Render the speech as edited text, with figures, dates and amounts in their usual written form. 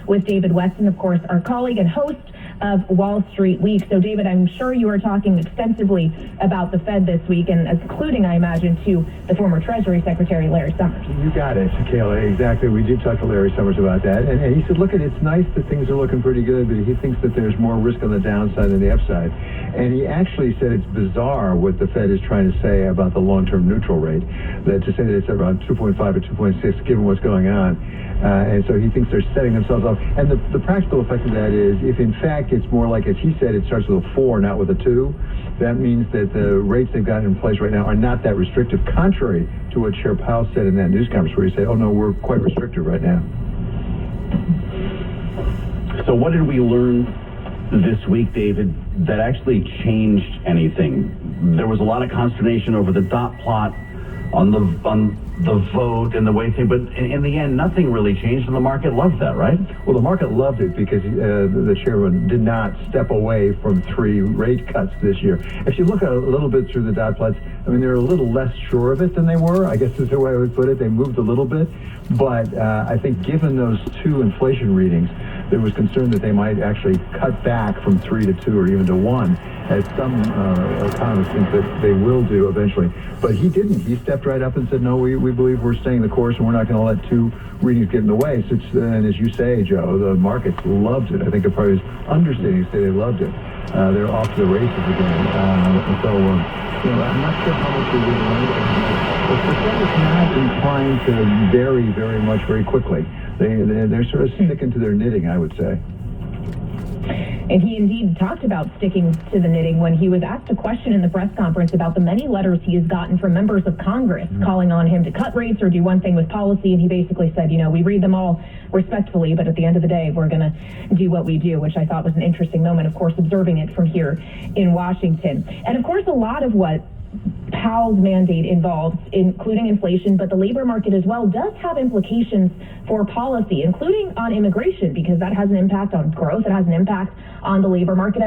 with David Weston, of course, our colleague and host of Wall Street Week. So, David, I'm sure you were talking extensively about the Fed this week, and including, I imagine, to the former Treasury Secretary, Larry Summers. You got it, Kayla. Exactly. We did talk to Larry Summers about that. And he said, look, it's nice that things are looking pretty good, but he thinks that there's more risk on the downside than the upside. And he actually said it's bizarre what the Fed is trying to say about the long-term neutral rate, that to say that it's around 2.5 or 2.6 given what's going on. And so he thinks they're setting themselves up. And the practical effect of that is, if in fact it's more like, as he said, it starts with a 4, not with a 2, that means that the rates they've got in place right now are not that restrictive, contrary to what Chair Powell said in that news conference where he said, oh no, we're quite restrictive right now. So what did we learn this week, David, that actually changed anything? There was a lot of consternation over the dot plot on the vote and the way thing, but in the end, nothing really changed, and the market loved that, right? Well, the market loved it because the chairman did not step away from 3 rate cuts this year. If you look at a little bit through the dot plots, I mean, they're a little less sure of it than they were, I guess is the way I would put it. They moved a little bit, but I think given those 2 inflation readings, there was concern that they might actually cut back from 3 to 2 or even to 1, as some economists think that they will do eventually. But he didn't. He stepped right up and said, no, we believe we're staying the course and we're not going to let 2 readings get in the way. So and as you say, Joe, the markets loved it. I think it probably is understating to say they loved it. They're off to the races again. I'm not sure how much they will learn. But the Fed is not inclined to vary very much very quickly. They're sort of sticking to their knitting, I would say. And he indeed talked about sticking to the knitting when he was asked a question in the press conference about the many letters he has gotten from members of Congress calling on him to cut rates or do one thing with policy. And he basically said, we read them all respectfully, but at the end of the day, we're going to do what we do, which I thought was an interesting moment, of course, observing it from here in Washington. And of course, a lot of what Powell's mandate involves, including inflation, but the labor market as well, does have implications for policy, including on immigration, because that has an impact on growth. It has an impact on the labor market. And